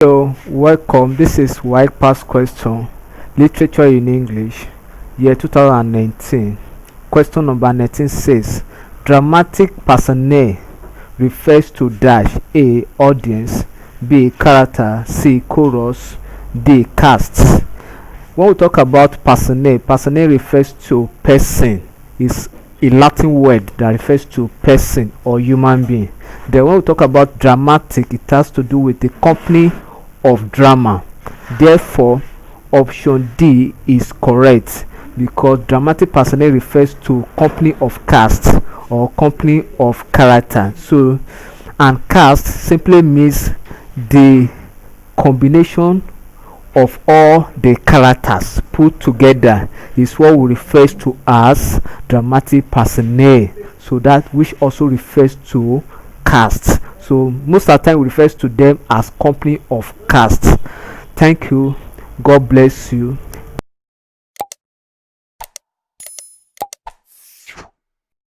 Hello, welcome. This is WAEC past question, literature in English, year 2019. Question number 19 says, dramatic personae refers to dash A. Audience, B. Character, C. Chorus, D. Cast. When we talk about personae refers to person. Is a Latin word that refers to person or human being. Then when we talk about dramatic, it has to do with the company of drama. Therefore, option D is correct because dramatic personae refers to company of cast or company of character. So, and cast simply means the combination of all the characters put together is what we refer to as dramatic personae. So that which also refers to cast. So most of the time we refer to them as company of cast. Thank you. God bless you.